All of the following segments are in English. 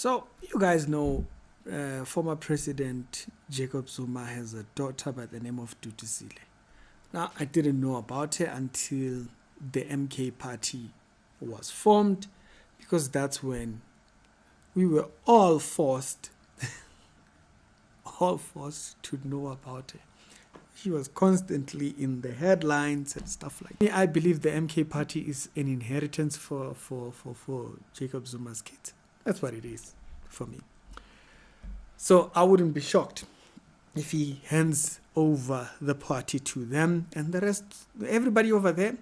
So you guys know former President Jacob Zuma has a daughter by the name of Dutisile. Now, I didn't know about her until the MK party was formed, because that's when we were all forced to know about her. She was constantly in the headlines and stuff like that. I believe the MK party is an inheritance for Jacob Zuma's kids. That's what it is for me. So I wouldn't be shocked if he hands over the party to them, and the rest, everybody over there,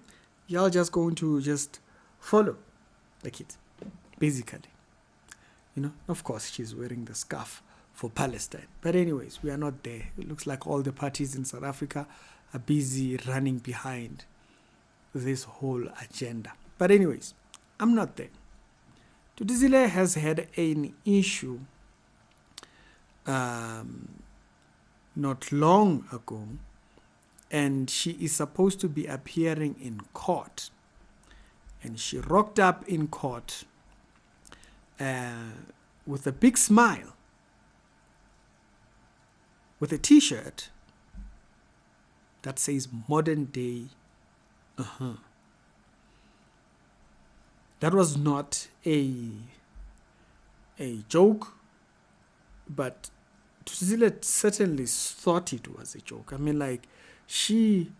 y'all just going to just follow the kid, basically. Of course, she's wearing the scarf for Palestine. But anyways, we are not there. It looks like all the parties in South Africa are busy running behind this whole agenda. But anyways, I'm not there. Dutisile has had an issue not long ago, and she is supposed to be appearing in court. And she rocked up in court with a big smile, with a t-shirt that says modern day. That was not a joke, but Dutisile certainly thought it was a joke. I mean, like, she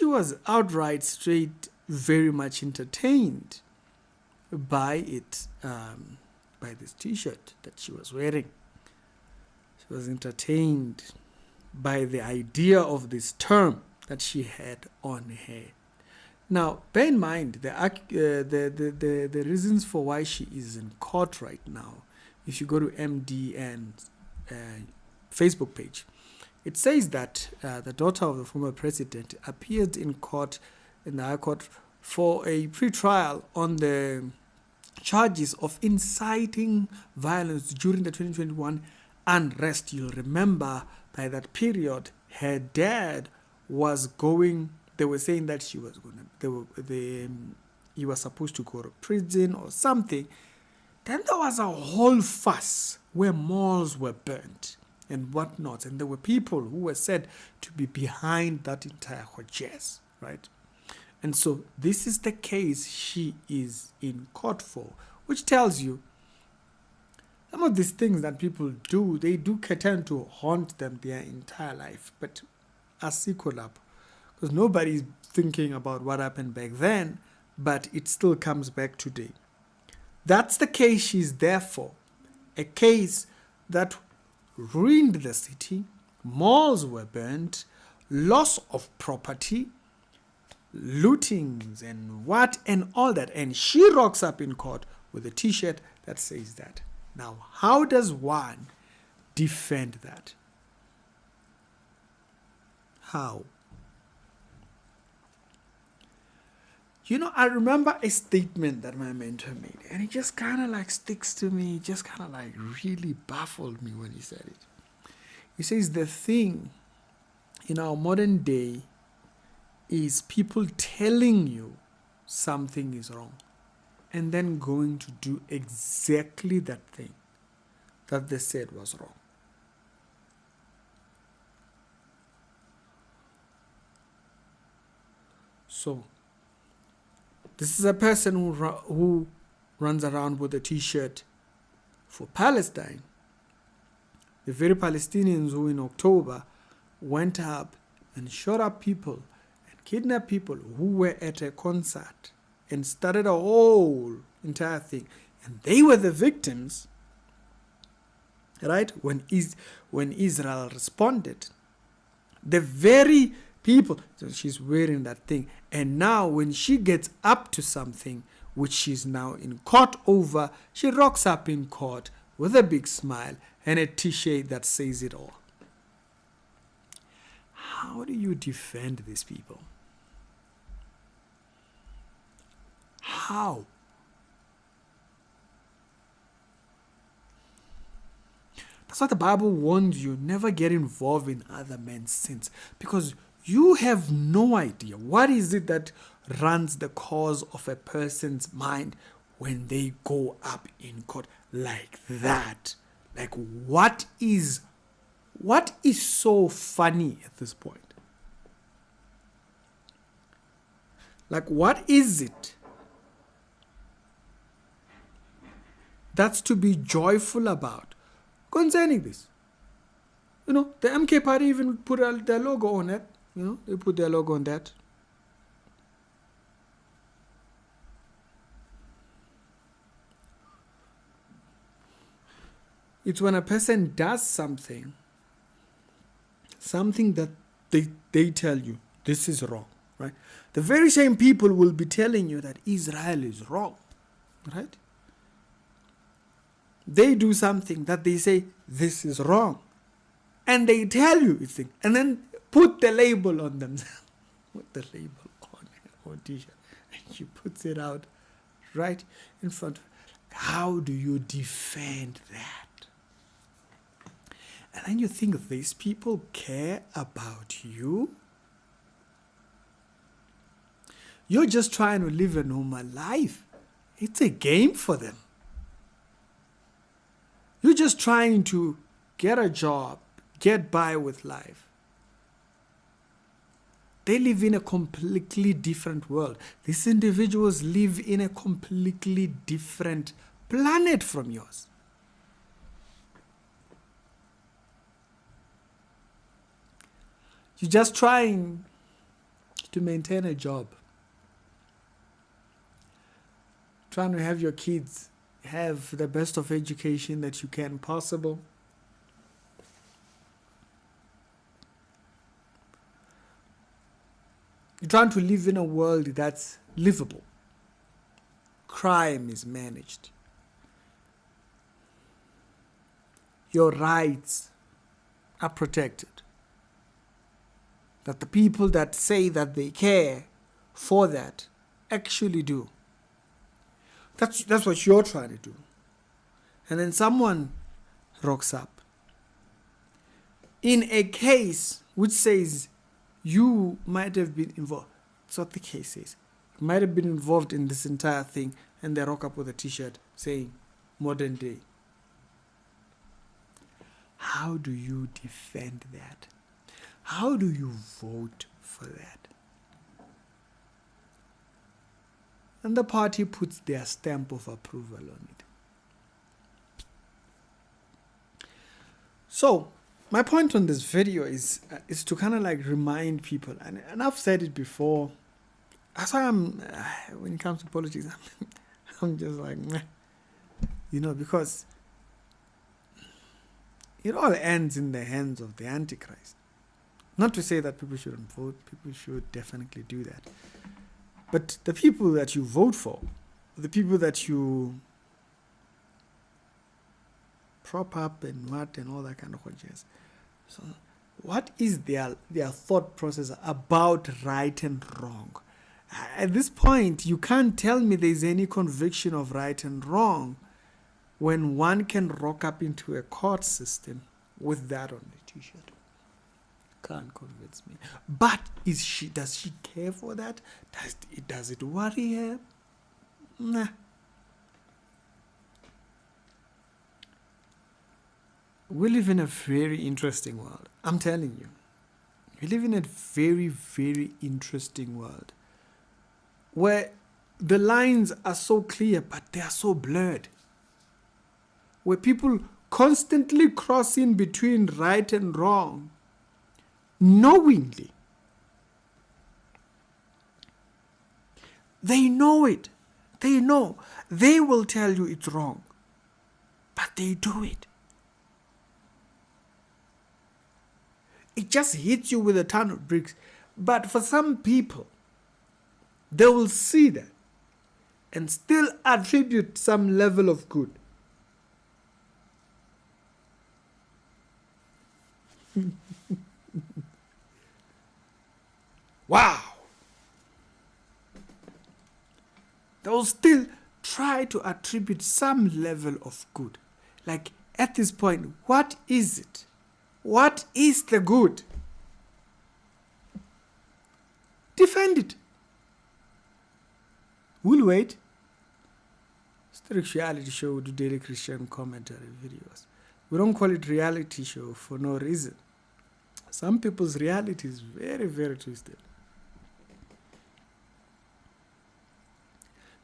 was outright straight very much entertained by it, by this t-shirt that she was wearing. She was entertained by the idea of this term that she had on her. Now, bear in mind the reasons for why she is in court right now. If you go to MDN's Facebook page, it says that the daughter of the former president appeared in court, in the High Court, for a pre-trial on the charges of inciting violence during the 2021 unrest. You'll remember by that period, her dad was going. They were saying that she was he was supposed to go to prison or something. Then there was a whole fuss where malls were burnt and whatnot, and there were people who were said to be behind that entire jazz, right? And so this is the case she is in court for, which tells you some of these things that people do, they do tend to haunt them their entire life. But asikho lapho, because nobody's thinking about what happened back then, but it still comes back today. That's the case she's there for. A case that ruined the city, malls were burnt, loss of property, lootings and all that. And she rocks up in court with a t-shirt that says that. Now, how does one defend that? How? I remember a statement that my mentor made, and it just kind of like sticks to me, just kind of like really baffled me when he said it. He says the thing in our modern day is people telling you something is wrong and then going to do exactly that thing that they said was wrong. So, this is a person who runs around with a t-shirt for Palestine. The very Palestinians who in October went up and shot up people and kidnapped people who were at a concert and started a whole entire thing. And they were the victims, right? When Israel responded. The very people, so she's wearing that thing. And now when she gets up to something, which she's now in court over, she rocks up in court with a big smile and a t-shirt that says it all. How do you defend these people? How? That's what the Bible warns you. Never get involved in other men's sins, because you have no idea what is it that runs the course of a person's mind when they go up in court like that. Like, what is so funny at this point? Like, what is it that's to be joyful about concerning this? You know, the MK party even put their logo on it. You know, they put their logo on that. It's when a person does something that they tell you, this is wrong, right? The very same people will be telling you that Israel is wrong, right? They do something that they say, this is wrong. And they tell you it's thing, and then put the label on themselves. Put the label on t-shirt. And she puts it out right in front of you. How do you defend that? And then you think these people care about you? You're just trying to live a normal life. It's a game for them. You're just trying to get a job, get by with life. They live in a completely different world. These individuals live in a completely different planet from yours. You're just trying to maintain a job. Trying to have your kids have the best of education that you can possible. You're trying to live in a world that's livable. Crime is managed. Your rights are protected. That the people that say that they care for that actually do. That's what you're trying to do. And then someone rocks up in a case which says you might have been involved. That's what the case says. You might have been involved in this entire thing, and they rock up with a t-shirt saying modern day. How do you defend that? How do you vote for that? And the party puts their stamp of approval on it. So, my point on this video is to kind of like remind people, and I've said it before. That's why when it comes to politics, I'm just like, meh. You know, because it all ends in the hands of the Antichrist. Not to say that people shouldn't vote, people should definitely do that. But the people that you vote for, the people that you prop up and what and all that kind of jazz. So what is their thought process about right and wrong? At this point, you can't tell me there's any conviction of right and wrong when one can rock up into a court system with that on the t-shirt. Can't convince me. But does she care for that? Does it worry her? Nah. We live in a very interesting world. I'm telling you. We live in a very, very interesting world where the lines are so clear, but they are so blurred. Where people constantly cross in between right and wrong knowingly. They know it. They know. They will tell you it's wrong. But they do it. It just hits you with a ton of bricks. But for some people, they will see that and still attribute some level of good. Wow. They will still try to attribute some level of good. Like, at this point, what is it? What is the good? Defend it. We'll wait. Strict reality show, we do daily Christian commentary videos. We don't call it reality show for no reason. Some people's reality is very, very twisted.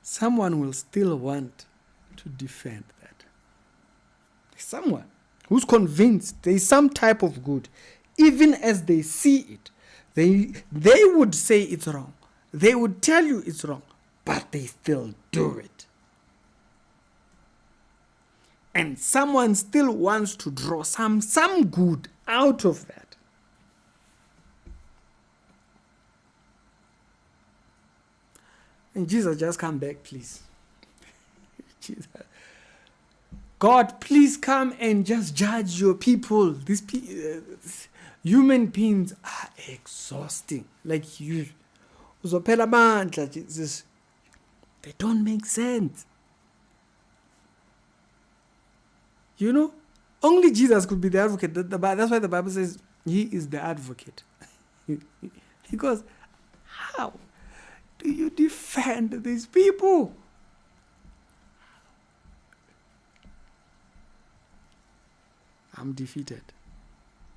Someone will still want to defend that. Someone who's convinced there is some type of good, even as they see it, they would say it's wrong. They would tell you it's wrong, but they still do it. And someone still wants to draw some good out of that. And Jesus, just come back, please. Jesus. God, please come and just judge your people. These human beings are exhausting. Like you. Jesus. They don't make sense. You know, only Jesus could be the advocate. That's why the Bible says he is the advocate. He goes, how do you defend these people? I'm defeated.